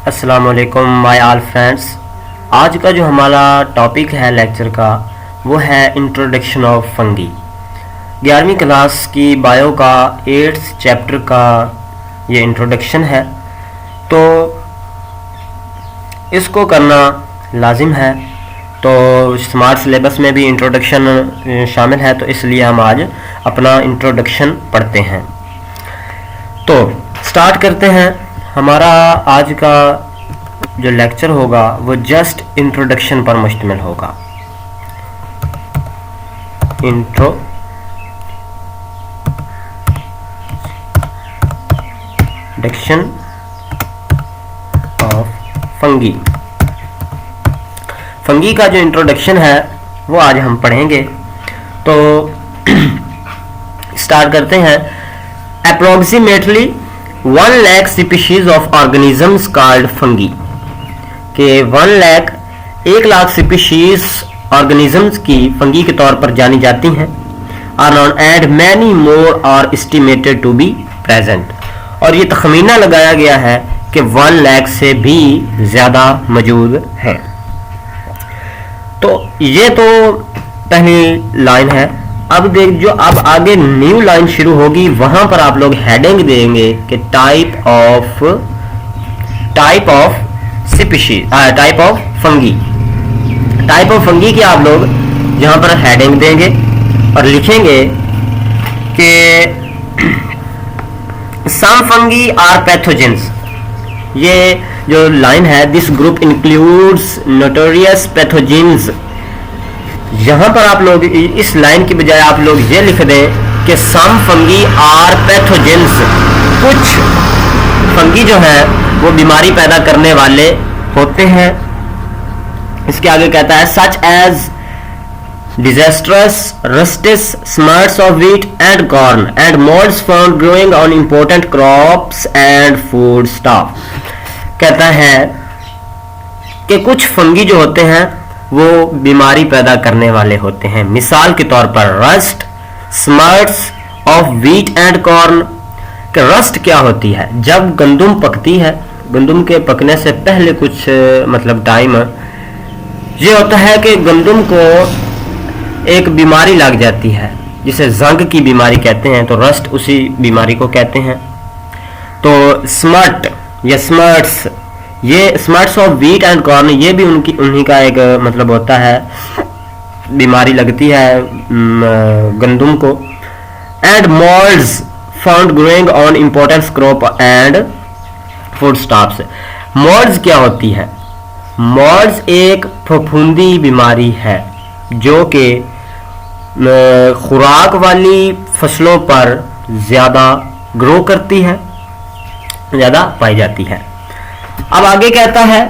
अस्सलाम वालेकुम my all friends. आज का जो हमारा टॉपिक है लेक्चर का वो है इंट्रोडक्शन ऑफ फंगी। 11वीं क्लास की बायो का 8th चैप्टर का ये इंट्रोडक्शन है, तो इसको करना लाजिम है। तो स्मार्ट सिलेबस में भी इंट्रोडक्शन शामिल है, तो इसलिए हम आज अपना इंट्रोडक्शन पढ़ते हैं। तो स्टार्ट करते हैं। हमारा आज का जो लेक्चर होगा वो जस्ट इंट्रोडक्शन पर मुश्तमिल होगा। Introduction of fungi. फंगी का जो इंट्रोडक्शन है वो आज हम पढ़ेंगे। तो स्टार्ट करते हैं। Approximately 1 lakh species of organisms called fungi, के 1 लाख स्पीशीज ऑर्गेनिजम्स की फंगी के तौर पर जानी जाती हैं। Are known and many more are estimated to be present, और ये तखमीना लगाया गया है कि 1 लाख से भी ज्यादा मौजूद है। तो ये तो पहली लाइन है। अब अब आगे न्यू लाइन शुरू होगी, वहां पर आप लोग हेडिंग देंगे कि type of species, type of fungi. Type of fungi की आप लोग यहां पर हेडिंग देंगे और लिखेंगे कि सम फंगी आर पैथोजेंस। ये जो लाइन है, this group includes notorious pathogens. यहां पर आप लोग इस लाइन की बजाय आप लोग ये लिख दें कि सम फंगी आर पैथोजेंस। कुछ फंगी जो है वो बीमारी पैदा करने वाले होते हैं। इसके आगे कहता है such as disastrous rusts smuts of wheat and corn and molds found growing on important crops and foodstuff. कहता है कि कुछ फंगी जो होते हैं वो बीमारी पैदा करने वाले होते हैं। मिसाल के तौर पर rust smuts of wheat and corn. Rust क्या होती है? जब गंदुम पकती है, गंदुम के पकने से पहले कुछ मतलब टाइम ये होता है कि गंदुम को एक बीमारी लग जाती है जिसे जंग की बीमारी कहते हैं। तो रस्ट उसी बीमारी को कहते हैं। तो स्मर्ट या स्मर्ट्स, ये smuts of wheat and corn, ये भी उन्हीं का एक मतलब होता है, बीमारी लगती है गंदुम को। And molds found growing on important crop and food stops. Moulds क्या होती है? मोल्ड्स एक फफूंदी बीमारी है जो कि खुराक वाली फसलों पर ज्यादा ग्रो करती है, ज्यादा पाई जाती है। अब आगे कहता है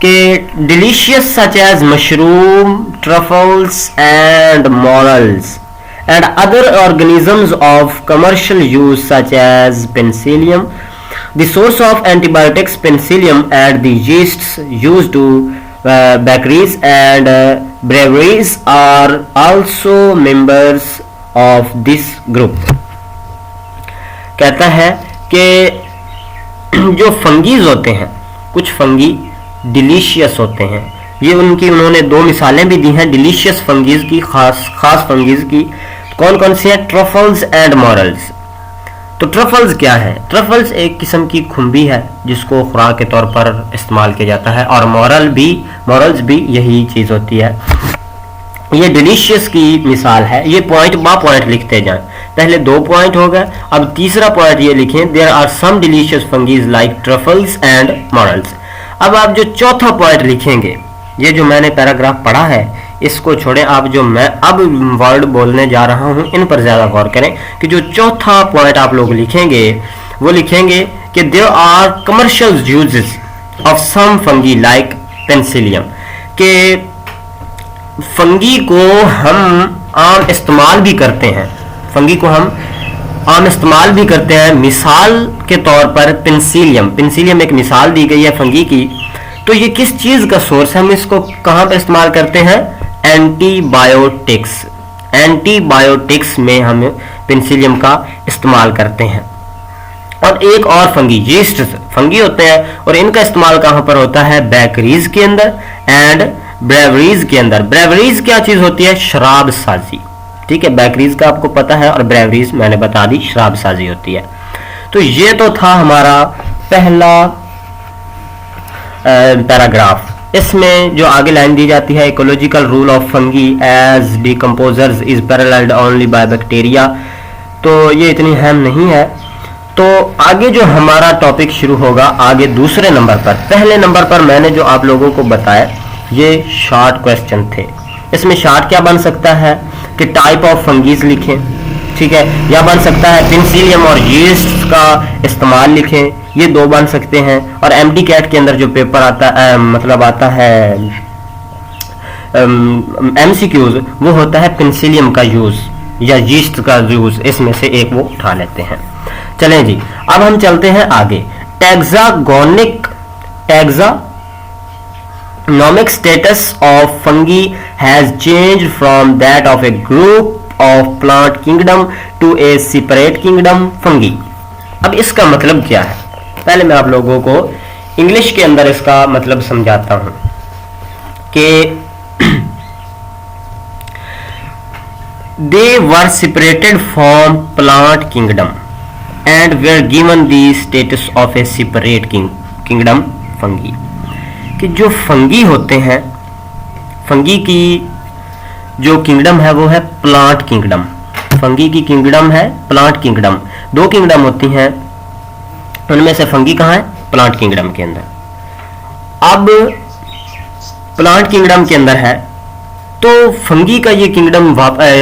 कि delicious such as mushroom truffles and morels and other organisms of commercial use such as penicillium the source of antibiotics penicillium and the yeasts used to bakeries and breweries are also members of this group. कहता है कि जो fungi होते हैं, कुछ fungi delicious होते हैं। ये उन्होंने 2 मिसालें भी दी हैं डिलीशियस फंगीज की, खास फंगीज की। कौन कौन सी हैं? Truffles and morals. तो ट्रफल्स क्या है? ट्रफल्स एक किस्म की खुम्बी है जिसको खुराक के तौर पर इस्तेमाल किया जाता है, और मॉरल्स भी यही चीज होती है। ये डिलीशियस की मिसाल है। ये पॉइंट बा पॉइंट लिखते जाएं। पहले 2 पॉइंट हो गए, अब तीसरा पॉइंट ये लिखें, there are some delicious fungi like truffles and morels. अब आप जो चौथा पॉइंट लिखेंगे, ये जो मैंने पैराग्राफ पढ़ा है इसको छोड़ें, आप जो मैं अब वर्ड बोलने जा रहा हूं इन पर ज्यादा गौर करें कि जो चौथा पॉइंट आप लोग लिखेंगे वो लिखेंगे कि there are commercial uses of some fungi like penicillium. के फंगी को हम आम इस्तेमाल भी करते हैं, फंगी को हम आम इस्तेमाल भी करते हैं। मिसाल के तौर पर पेनिसिलियम एक मिसाल दी गई है फंगी की। तो ये किस चीज का सोर्स है? हम इसको कहां पर इस्तेमाल करते हैं? एंटीबायोटिक्स में हम पेनिसिलियम का इस्तेमाल करते हैं। और एक और फंगी फंगी होते हैं, और इनका इस्तेमाल कहां पर होता है? बेकरीज के अंदर एंड ब्रेवरीज के अंदर। ब्रेवरीज क्या चीज होती है? शराब साजी, ठीक है। बेकरीज का आपको पता है, और ब्रेवरीज मैंने बता दी शराब साजी होती है। तो ये तो था हमारा पहला पैराग्राफ। इसमें जो आगे लाइन दी जाती है, ecological role of fungi as decomposers is paralleled only by bacteria, तो ये इतनी अहम नहीं है। तो आगे जो हमारा टॉपिक शुरू होगा आगे दूसरे नंबर पर। पहले नंबर पर मैंने जो आप लोगों को बताया ये शॉर्ट क्वेश्चन थे। इसमें शॉर्ट क्या बन सकता है कि टाइप ऑफ फंगीज लिखें, ठीक है, या बन सकता है पेनिसिलियम और यीस्ट का इस्तेमाल लिखें, ये दो बन सकते हैं। और एमडी कैट के अंदर जो पेपर आता है मतलब आता है एमसीक्यूज, वो होता है पेनिसिलियम का यूज या यीस्ट का यूज, इसमें से एक वो उठा लेते हैं। चलें जी, अब हम चलते हैं आगे। Taxonomic status of fungi has changed from that of a group of plant kingdom to a separate kingdom fungi. अब इसका मतलब क्या है? पहले मैं आप लोगों को इंग्लिश के अंदर इसका मतलब समझाता हूं कि they were separated from plant kingdom and were given the status of a separate kingdom fungi। कि जो फंगी होते हैं, फंगी की जो किंगडम है वो है प्लांट किंगडम। फंगी की किंगडम है प्लांट किंगडम। दो किंगडम होती हैं, उनमें से फंगी कहाँ है? प्लांट किंगडम के अंदर। अब प्लांट किंगडम के अंदर है तो फंगी का ये किंगडम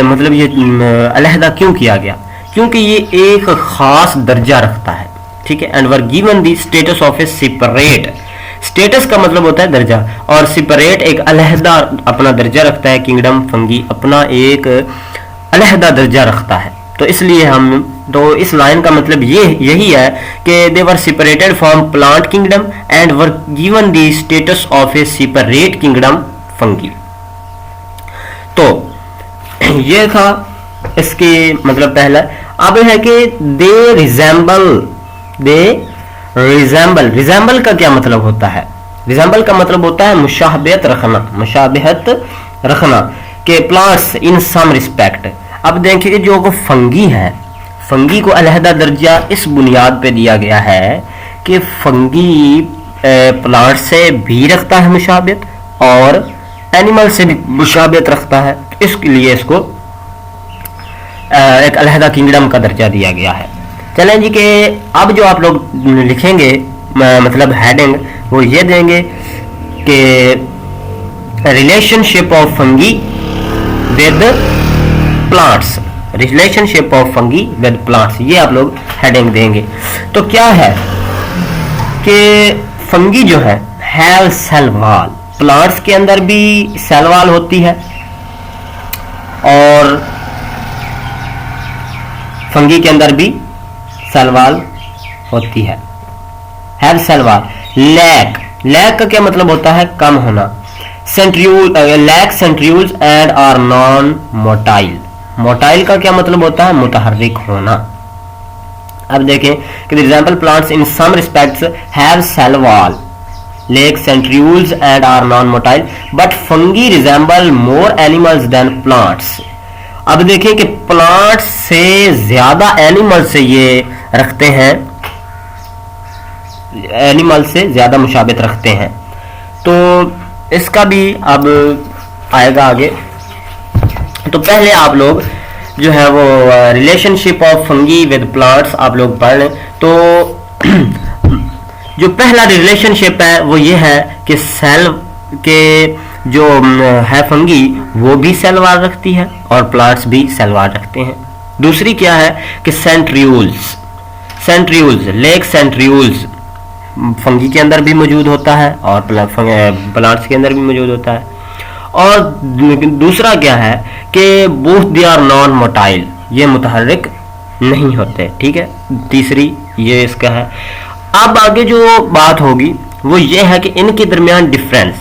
मतलब ये अलहदा क्यों किया गया? क्योंकि ये एक खास दर्जा रखता है, ठीक है। And were given the status of a separate. Status का मतलब होता है दर्जा, और सेपरेट एक अलहदा अपना दर्जा रखता है। किंगडम फंगी अपना एक अलहदा दर्जा रखता है। तो इसलिए तो इस लाइन का मतलब ये यही है कि they were separated from plant kingdom and were given the status of a separate kingdom fungi. तो ये था इसके मतलब पहला। अब है कि दे रिजेंबल का क्या मतलब होता है? रिजेंबल का मतलब होता है मुशाबहत रखना के प्लांट्स इन सम रिस्पेक्ट। अब देखिए जो फंगी है, फंगी को अलहदा दर्जा इस बुनियाद पे दिया गया है कि फंगी प्लांट से भी रखता है मुशाबहत और एनिमल से भी मुशाबहत रखता है, इसके लिए इसको एक अलहदा किंगडम का दर्जा दिया गया है। चलें जी कि अब जो आप लोग लिखेंगे मतलब हेडिंग वो ये देंगे कि relationship of fungi with plants. Relationship of fungi with plants, ये आप लोग हेडिंग देंगे। तो क्या है कि फंगी जो है हैव सेल वॉल। प्लांट्स के अंदर भी सेल वॉल होती है और फंगी के अंदर भी सेल वॉल होती है। Have cell wall. लैक का क्या मतलब होता है? कम होना। Lack centrioles and are non motile. Motile का क्या मतलब होता है? मुतहर्रिक होना। अब देखें कि example plants in some respects have cell wall, lake centrioles and are non-motile but fungi resemble more animals than plants। अब देखें कि प्लांट्स से ज्यादा एनिमल से ये रखते हैं, एनिमल से ज्यादा मुशाबहत रखते हैं। तो इसका भी अब आएगा आगे। तो पहले आप लोग जो है वो relationship of fungi with plants आप लोग पढ़ लें। तो जो पहला रिलेशनशिप है वो ये है कि सेल के जो है फंगी वो भी सेल वॉल रखती है और प्लांट्स भी सेल वॉल रखते हैं। दूसरी क्या है कि सेंट्रियूल्स, लेक सेंट्रियूल्स फंगी के अंदर भी मौजूद होता है और प्लांट्स के अंदर भी मौजूद होता है। और दूसरा क्या है कि both they are non motile, ये मुतहर्रिक नहीं होते, ठीक है। तीसरी ये इसका है। अब आगे जो बात होगी वो ये है कि इनके दरमियान डिफरेंस।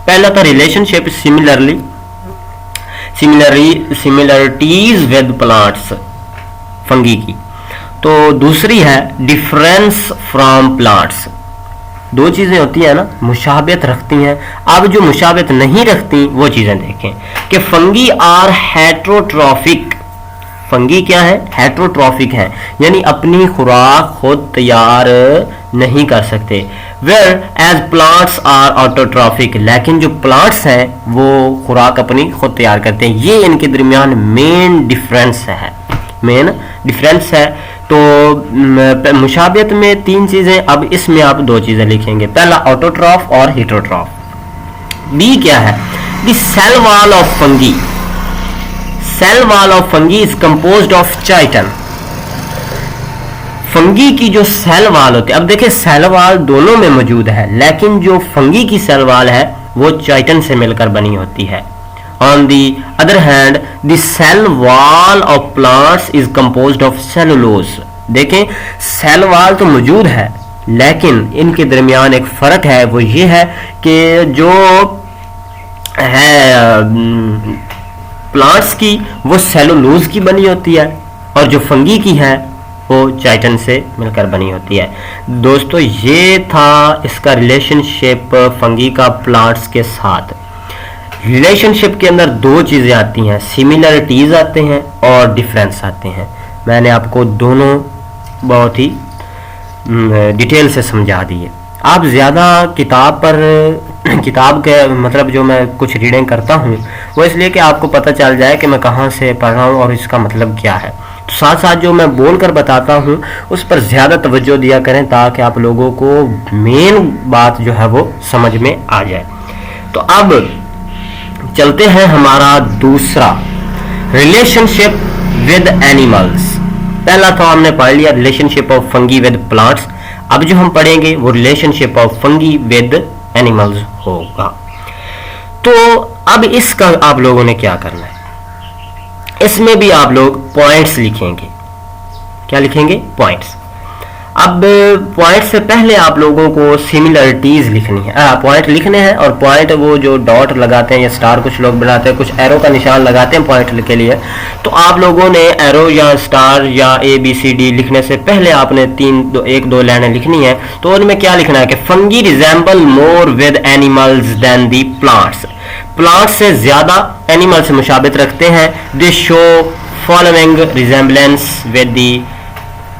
पहला था relationship similarities with plants fungi की। तो दूसरी है डिफरेंस फ्रॉम प्लांट्स। दो चीजें होती है ना, मुशाबियत रखती हैं। अब जो मुशाबियत नहीं रखती वो चीजें देखें कि फंगी आर हेट्रोट्रॉफिक। फंगी क्या है? हेट्रोट्रॉफिक है, यानी अपनी खुराक खुद तैयार नहीं कर सकते। Whereas plants are autotrophic, लेकिन जो प्लांट्स हैं वो खुराक अपनी खुद तैयार करते हैं। ये इनके दरमियान मेन डिफरेंस है। तो मुशाबियत में तीन चीजें, अब इसमें आप दो चीजें लिखेंगे, पहला ऑटोट्रॉफ और हेटरोट्रॉफ। बी क्या है? The cell wall of fungi. Cell wall of fungi is composed of chitin. Fungi की जो सेल वॉल होती है, अब देखिए सेल वॉल दोनों में मौजूद है, लेकिन जो फंगी की सेल वॉल है वो चाइटन से मिलकर बनी होती है। On the other hand, the cell wall of plants is composed of cellulose. देखें सेल वॉल तो मौजूद है, लेकिन इनके दरमियान एक फर्क है, वो ये है कि जो है प्लांट्स की वो सेलुलोज की बनी होती है और जो फंगी की है वो चाइटन से मिलकर बनी होती है। दोस्तों ये था इसका रिलेशनशिप फंगी का प्लांट्स के साथ। रिलेशनशिप के अंदर दो चीज़ें आती हैं, सिमिलरिटीज़ आते हैं और डिफरेंस आते हैं। मैंने आपको दोनों बहुत ही डिटेल से समझा दिए। आप ज़्यादा किताब के मतलब जो मैं कुछ रीडिंग करता हूँ वो इसलिए कि आपको पता चल जाए कि मैं कहाँ से पढ़ रहा हूँ और इसका मतलब क्या है। तो साथ साथ जो मैं बोल कर बताता हूँ उस पर ज़्यादा तवज्जो दिया करें ताकि आप लोगों को मेन बात जो है वो समझ में आ जाए। तो अब चलते हैं हमारा दूसरा, रिलेशनशिप विद एनिमल्स। पहला तो हमने पढ़ लिया relationship of fungi with plants. अब जो हम पढ़ेंगे वो relationship of fungi with animals होगा। तो अब इसका आप लोगों ने क्या करना है, इसमें भी आप लोग पॉइंट्स लिखेंगे। क्या लिखेंगे? पॉइंट्स। अब पॉइंट से पहले आप लोगों को सिमिलरिटीज लिखनी है। पॉइंट लिखने हैं और पॉइंट वो जो डॉट लगाते हैं या स्टार कुछ लोग बनाते हैं, कुछ एरो का निशान लगाते हैं पॉइंट के लिए। तो आप लोगों ने एरो या स्टार या ABCD लिखने से पहले आपने एक दो लाइनें लिखनी है। तो उनमें क्या लिखना है कि fungi resemble more with animals than the plants. Plants से ज्यादा एनिमल से मुशाबित रखते हैं। They show following resemblance with the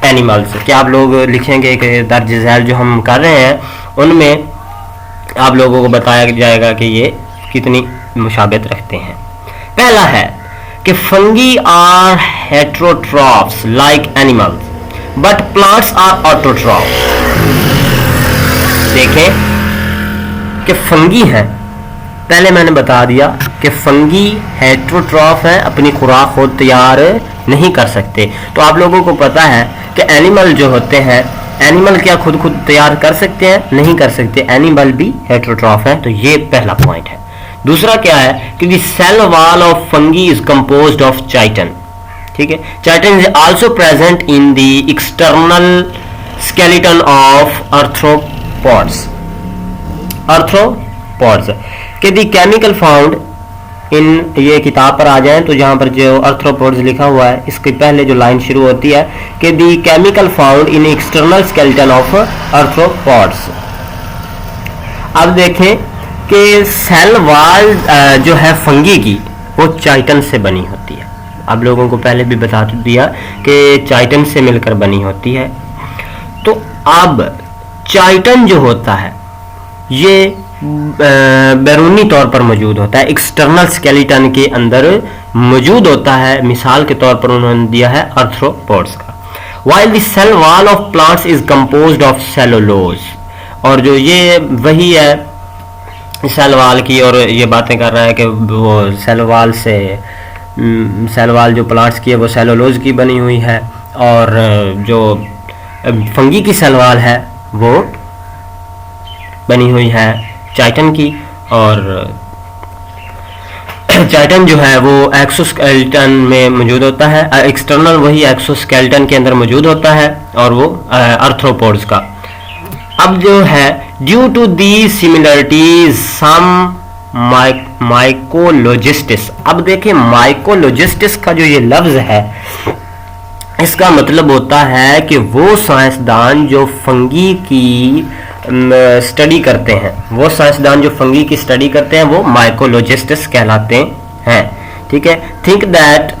animals. क्या आप लोग लिखेंगे कि दर्ज झैल जो हम कर रहे हैं उनमें आप लोगों को बताया जाएगा कि ये कितनी मुशाबित रखते हैं। पहला है कि fungi are heterotrophs like animals but plants are autotrophs. देखें कि फंगी है, पहले मैंने बता दिया कि फंगी हेट्रोट्रॉफ है, अपनी खुराक खुद तैयार नहीं कर सकते। तो आप लोगों को पता है कि एनिमल जो होते हैं, एनिमल क्या खुद तैयार कर सकते हैं? नहीं कर सकते, एनिमल भी हेट्रोट्रॉफ है। तो ये पहला पॉइंट है। दूसरा क्या है कि the cell wall of fungi is composed of chitin. ठीक है, chitin is also present in the external skeleton of arthropods. कि द केमिकल फाउंड इन, ये किताब पर आ जाएं तो जहां पर जो आर्थ्रोपोड्स लिखा हुआ है इसके पहले जो लाइन शुरू होती है कि the chemical found in external skeleton of arthropods. अब देखें कि सेल वॉल जो है फंगी की वो चाइटन से बनी होती है। आप लोगों को पहले भी बता दिया कि चाइटन से मिलकर बनी होती है। तो अब चाइटन जो होता है ये बैरूनी तौर पर मौजूद होता है, एक्सटर्नल स्केलेटन के अंदर मौजूद होता है। मिसाल के तौर पर उन्होंने दिया है आर्थ्रोपोड्स का। While the cell wall of plants is composed of cellulose. और जो ये वही है सेल वॉल की, और ये बातें कर रहा है कि वो सेल वॉल जो प्लांट्स की है वो सेलुलोज की बनी हुई है, और जो फंगी की सेल वॉल है वो बनी हुई है चाइटन की। और चाइटन जो है वो एक्सोस्केलेटन में मौजूद होता है, एक्सटर्नल वही एक्सोस्केलेटन के अंदर मौजूद होता है, और वो आर्थ्रोपोड्स का। अब जो है ड्यू टू दी सिमिलरिटीज सम माइकोलॉजिस्टिस। अब देखिए माइकोलॉजिस्टिस का जो ये लफ्ज है इसका मतलब होता है कि वो साइंसदान जो फंगी की स्टडी करते हैं, वो साइंसदान जो फंगी की स्टडी करते हैं वो माइकोलॉजिस्ट्स कहलाते हैं। ठीक है। Think that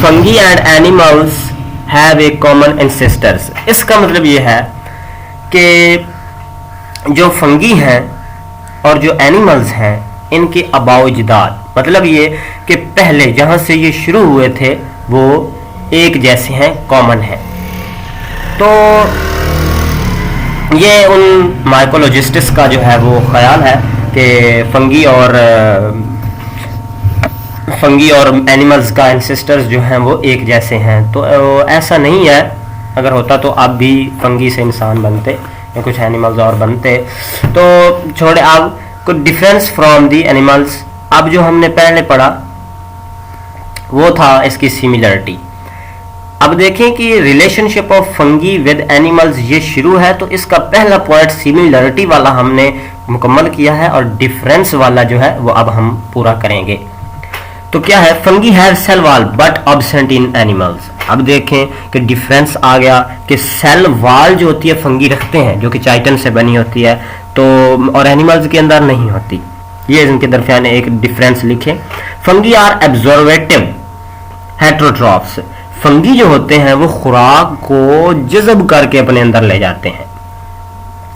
fungi and animals have a common ancestors. इसका मतलब ये है कि जो फंगी हैं और जो एनिमल्स हैं इनके आबाओ अजदाद, मतलब ये कि पहले जहां से ये शुरू हुए थे वो एक जैसे हैं, कॉमन है। तो ये उन माइकोलॉजिस्ट्स का जो है वो ख्याल है कि फंगी और एनिमल्स का एंसेस्टर्स जो हैं वो एक जैसे हैं। तो ऐसा नहीं है, अगर होता तो अब भी फंगी से इंसान बनते या कुछ एनिमल्स और बनते। तो छोड़े, अब कुछ डिफरेंस फ्रॉम दी एनिमल्स। अब जो हमने पहले पढ़ा वो था इसकी सिमिलरिटी। अब देखें कि relationship of fungi with animals ये शुरू है, तो इसका पहला पॉइंट सिमिलरिटी वाला हमने मुकम्मल किया है और डिफरेंस वाला जो है वो अब हम पूरा करेंगे। तो क्या है, fungi have cell wall but absent in animals. अब देखें कि डिफरेंस आ गया कि सेल वॉल जो होती है फंगी रखते हैं, जो कि चाइटन से बनी होती है, तो और एनिमल्स के अंदर नहीं होती। ये इनके दरमियान एक डिफरेंस लिखें। Fungi are absorptive heterotrophs. Fungi जो होते हैं वो खुराक को जज़ब करके अपने अंदर ले जाते हैं,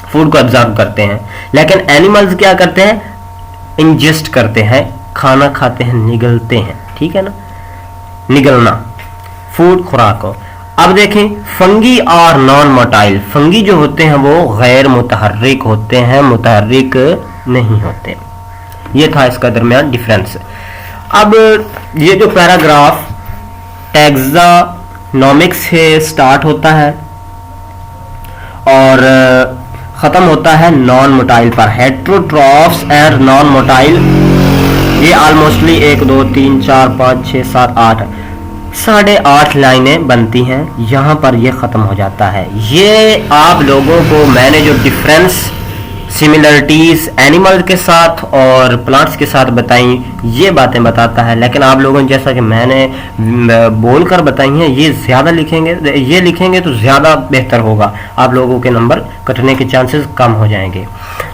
फूड को एब्जॉर्ब करते हैं। लेकिन एनिमल्स क्या करते हैं, इंजेस्ट करते हैं, खाना खाते हैं, निगलते हैं। ठीक है ना, निगलना, फूड, खुराक को। अब देखें, फंगी और नॉन मोटाइल। फंगी जो होते हैं वो गैर मुतहर्रिक होते हैं, मुतहर्रिक नहीं होते। ये था इसका दरमियान डिफरेंस। अब ये जो पैराग्राफ टैक्सानॉमिक्स से स्टार्ट होता है और खत्म होता है नॉन मोटाइल पर, हेटेरोट्रॉफ्स एंड नॉन मोटाइल। ये ऑलमोस्टली 1 2 3 4 5 6 7 8 8.5 लाइनें बनती हैं। यहाँ पर ये ख़त्म हो जाता है। ये आप लोगों को मैंने जो डिफरेंस सिमिलरिटीज़ एनिमल के साथ और प्लांट्स के साथ बताई, ये बातें बताता है। लेकिन आप लोगों ने जैसा कि मैंने बोलकर बताई हैं, ये ज़्यादा लिखेंगे, ये लिखेंगे तो ज़्यादा बेहतर होगा, आप लोगों के नंबर कटने के चांसेस कम हो जाएंगे।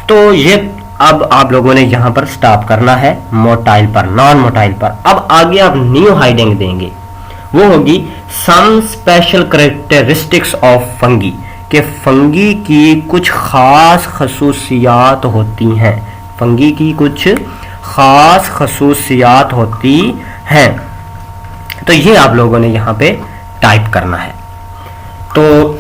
तो ये अब आप लोगों ने यहाँ पर स्टॉप करना है मोटाइल पर, नॉन मोटाइल पर। अब आगे आप न्यू हाइडिंग देंगे, वो होगी some special characteristics of fungi, कि फंगी की कुछ खास खसूसियात होती हैं। फंगी की कुछ खास खसूसियात होती हैं। तो ये आप लोगों ने यहाँ पे टाइप करना है। तो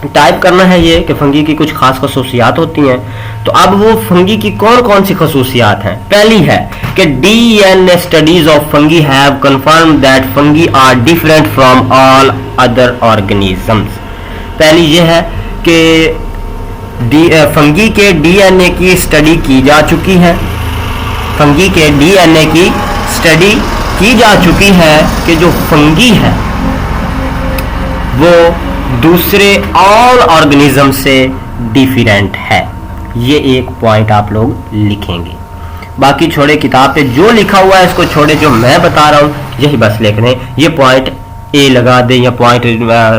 टाइप करना है ये कि फंगी की कुछ खास खसूसियात होती हैं। तो अब वो फंगी की कौन कौन सी खसूसियात हैं? पहली है कि DNA studies of fungi have confirm that fungi are different from all other organisms. पहली ये है कि फंगी के DNA की स्टडी की जा चुकी है। फंगी के DNA की स्टडी की जा चुकी है कि जो फंगी है वो दूसरे ऑल ऑर्गेनिज्म से डिफरेंट है। ये एक पॉइंट आप लोग लिखेंगे। बाकी छोड़े किताब पे जो लिखा हुआ है इसको छोड़े, जो मैं बता रहा हूँ यही बस लिख दें। ये पॉइंट ए लगा दे या पॉइंट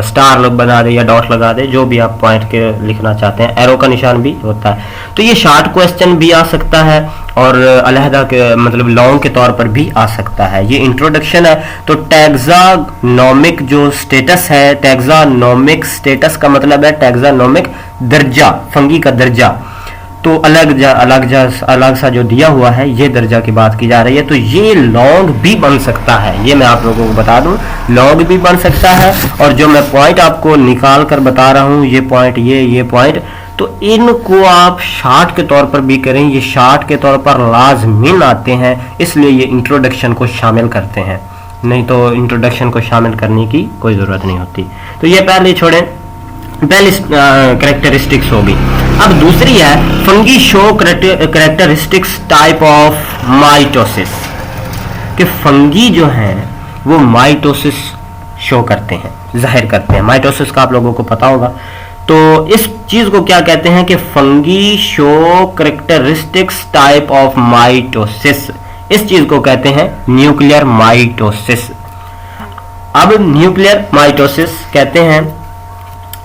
स्टार बना दे या डॉट लगा दे, जो भी आप पॉइंट के लिखना चाहते हैं। एरो का निशान भी होता है। तो ये शॉर्ट क्वेश्चन भी आ सकता है और अलहदा के मतलब लॉन्ग के तौर पर भी आ सकता है। ये इंट्रोडक्शन है। तो टैक्सानॉमिक जो स्टेटस है, टैक्सानॉमिक स्टेटस का मतलब है टैक्सानॉमिक दर्जा, फंगी का दर्जा। तो अलग सा जो दिया हुआ है, ये दर्जा की बात की जा रही है। तो ये लॉन्ग भी बन सकता है, ये मैं आप लोगों को बता दूं, लॉन्ग भी बन सकता है। और जो मैं पॉइंट आपको निकाल कर बता रहा हूं, ये पॉइंट, ये पॉइंट, तो इनको आप शार्ट के तौर पर भी करें। ये शार्ट के तौर पर लाजमीन आते हैं, इसलिए ये इंट्रोडक्शन को शामिल करते हैं, नहीं तो इंट्रोडक्शन को शामिल करने की कोई ज़रूरत नहीं होती। तो ये पहले छोड़ें, पहली कैरेक्टरिस्टिक्स होगी। अब दूसरी है fungi show characteristics type of mitosis, कि फंगी जो हैं वो माइटोसिस शो करते हैं, जाहिर करते हैं। माइटोसिस का आप लोगों को पता होगा। तो इस चीज को क्या कहते हैं कि fungi show characteristics type of mitosis, इस चीज को कहते हैं न्यूक्लियर माइटोसिस। अब न्यूक्लियर माइटोसिस कहते हैं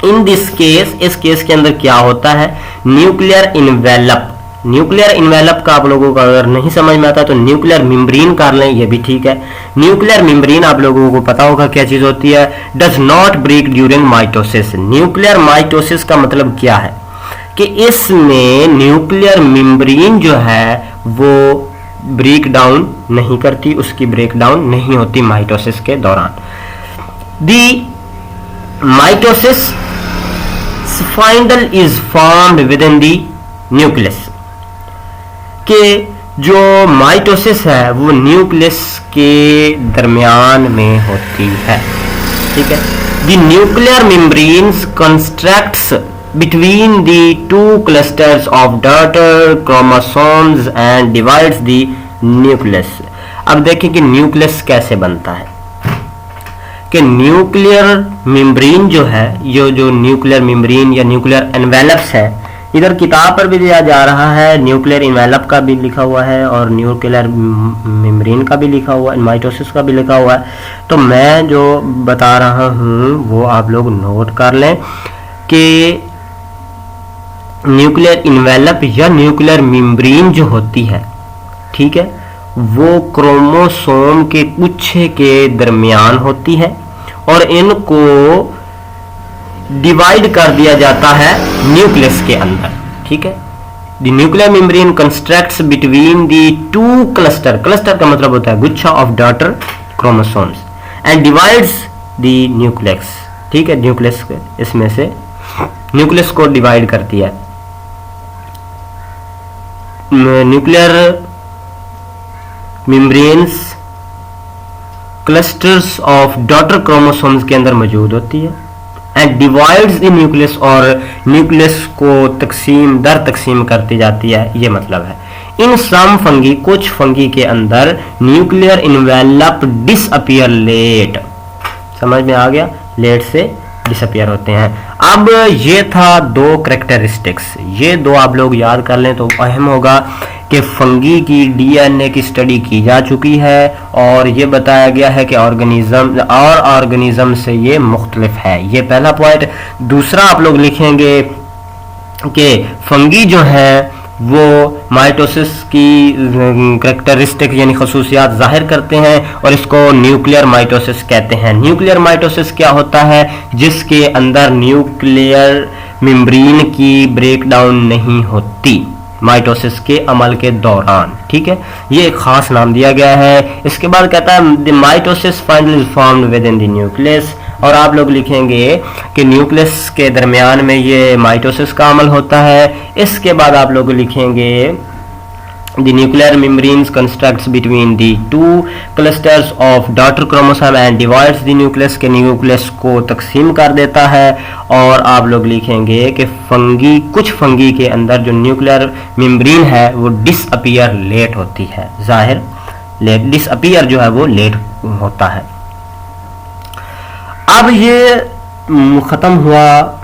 इन दिस केस, इस केस के अंदर क्या होता है, न्यूक्लियर इन्वेलप। न्यूक्लियर इन्वेलप का आप लोगों को अगर नहीं समझ में आता तो न्यूक्लियर मेम्ब्रेन कर लें, ये भी ठीक है। न्यूक्लियर मेम्ब्रेन आप लोगों को पता होगा क्या चीज होती है, does not break during mitosis. Nuclear mitosis का मतलब क्या है कि इसमें न्यूक्लियर मेम्ब्रेन जो है वो ब्रेक डाउन नहीं करती, उसकी ब्रेक डाउन नहीं होती माइटोसिस के दौरान। The mitosis spindle is formed within the nucleus, कि जो माइटोसिस है वो न्यूक्लियस के दरमियान में होती है, ठीक है। The nuclear membranes constructs between the two clusters of daughter chromosomes and divides the nucleus। अब देखें कि न्यूक्लियस कैसे बनता है, कि न्यूक्लियर मेम्ब्रेन जो है, ये जो न्यूक्लियर मेम्ब्रेन या न्यूक्लियर एनवेलप्स है, इधर किताब पर भी दिया जा रहा है, न्यूक्लियर इन्वेलप का भी लिखा हुआ है और न्यूक्लियर मेम्ब्रेन का भी लिखा हुआ है, माइटोसिस का भी लिखा हुआ है। तो मैं जो बता रहा हूँ वो आप लोग नोट कर लें कि न्यूक्लियर इन्वेलप या न्यूक्लियर मेम्ब्रेन जो होती है, ठीक है, वो क्रोमोसोम के गुच्छे के दरमियान होती है और इनको डिवाइड कर दिया जाता है न्यूक्लियस के अंदर, ठीक है। The nuclear membrane constructs between the two cluster, cluster का मतलब होता है गुच्छा of daughter chromosomes, and divides the nucleus, ठीक है। न्यूक्लियस इसमें से न्यूक्लियस को डिवाइड करती है। Nuclear membranes clusters of daughter chromosomes के अंदर मौजूद होती है एंड डिवाइड्स द न्यूक्लियस, और न्यूक्लियस को तकसीम दर तकसीम करती जाती है, ये मतलब है। इन सम फंगी, कुछ फंगी के अंदर न्यूक्लियर इन्वेलप डिसअपियर लेट, समझ में आ गया, लेट से डिसअपियर होते हैं। अब ये था दो करेक्टरिस्टिक्स, ये दो आप लोग याद कर लें तो अहम होगा कि फंगी की डीएनए की स्टडी की जा चुकी है और ये बताया गया है कि ऑर्गेनिज्म और ऑर्गेनिज्म से ये मुख्तलिफ है, ये पहला पॉइंट। दूसरा आप लोग लिखेंगे कि फंगी जो है वो माइटोसिस की करेक्टरिस्टिक यानी खसूसियात जाहिर करते हैं और इसको न्यूक्लियर माइटोसिस कहते हैं। न्यूक्लियर माइटोसिस क्या होता है, जिसके अंदर न्यूक्लियर मेम्ब्रेन की ब्रेकडाउन नहीं होती माइटोसिस के अमल के दौरान, ठीक है। ये एक खास नाम दिया गया है। इसके बाद कहता है the mitosis finally is formed with in the nucleus, और आप लोग लिखेंगे कि न्यूक्लियस के दरमियान में ये माइटोसिस का अमल होता है। इसके बाद आप लोग लिखेंगे the nuclear membranes constructs between the two clusters of daughter chromosome and divides the nucleus, के न्यूक्लियस को तकसीम कर देता है। और आप लोग लिखेंगे कि फंगी, कुछ फंगी के अंदर जो न्यूक्लियर मेम्ब्रेन है वो डिसअपियर लेट होती है, जाहिर लेट, डिसअपियर जो है वो लेट होता है। अब ये खत्म हुआ,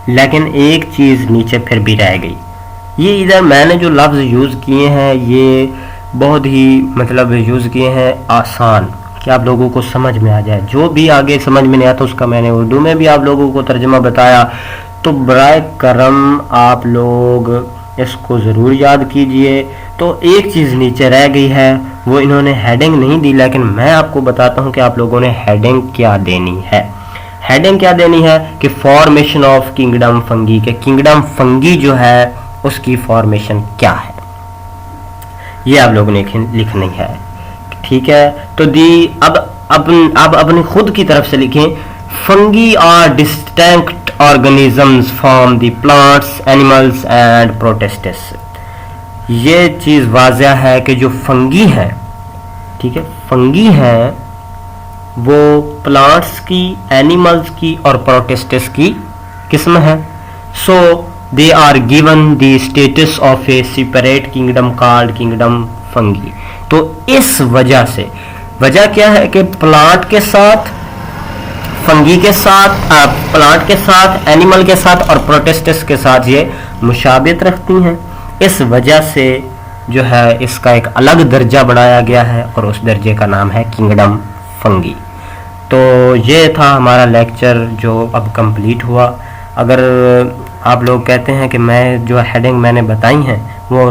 लेकिन एक चीज नीचे फिर भी रह गई। ये इधर मैंने जो लफ्ज़ यूज़ किए हैं ये बहुत ही मतलब यूज़ किए हैं आसान, कि आप लोगों को समझ में आ जाए। जो भी आगे समझ में नहीं आता उसका मैंने उर्दू में भी आप लोगों को तर्जुमा बताया, तो बराए करम आप लोग इसको ज़रूर याद कीजिए। तो एक चीज़ नीचे रह गई है, वो इन्होंने हेडिंग नहीं दी, लेकिन मैं आपको बताता हूँ कि आप लोगों ने हेडिंग क्या देनी है। हेडिंग क्या देनी है कि फॉर्मेशन ऑफ किंगडम फंगी, के किंगडम फंगी जो है उसकी फॉर्मेशन क्या है, ये आप लोगों ने लिखनी है, ठीक है। तो दी अब अपनी खुद की तरफ से लिखें, fungi are distinct organisms from the plants, animals and protists. ये चीज वाज़ह है कि जो फंगी है, ठीक है, फंगी है वो प्लांट्स की, एनिमल्स की और प्रोटिस्ट्स की किस्म है। सो they are given the status of a separate kingdom called kingdom fungi। तो इस वजह से, वजह क्या है कि प्लांट के साथ, फंगी के साथ, प्लांट के साथ, एनिमल के साथ और प्रोटिस्ट्स के साथ ये मुशाबियत रखती हैं। इस वजह से जो है इसका एक अलग दर्जा बनाया गया है और उस दर्जे का नाम है किंगडम फंगी। तो ये था हमारा लेक्चर जो अब कंप्लीट हुआ। अगर आप लोग कहते हैं कि मैं जो हेडिंग मैंने बताई हैं वो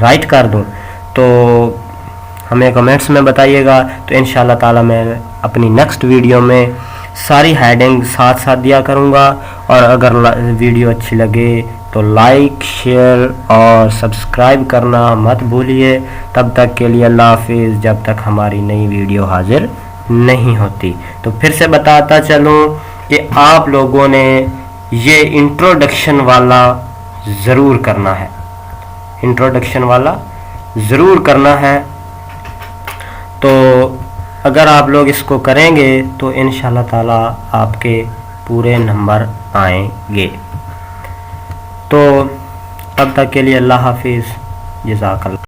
राइट कर दूं तो हमें कमेंट्स में बताइएगा, तो इंशाल्लाह ताला मैं अपनी नेक्स्ट वीडियो में सारी हेडिंग साथ साथ दिया करूँगा। और अगर वीडियो अच्छी लगे तो लाइक शेयर और सब्सक्राइब करना मत भूलिए। तब तक के लिए अल्लाह हाफिज़, जब तक हमारी नई वीडियो हाजिर नहीं होती। तो फिर से बताता चलूँ कि आप लोगों ने ये इंट्रोडक्शन वाला ज़रूर करना है, इंट्रोडक्शन वाला ज़रूर करना है। तो अगर आप लोग इसको करेंगे तो इंशाल्लाह ताला आपके पूरे नंबर आएंगे। तो तब तक के लिए अल्लाह हाफिज़, जज़ाकल्लाह।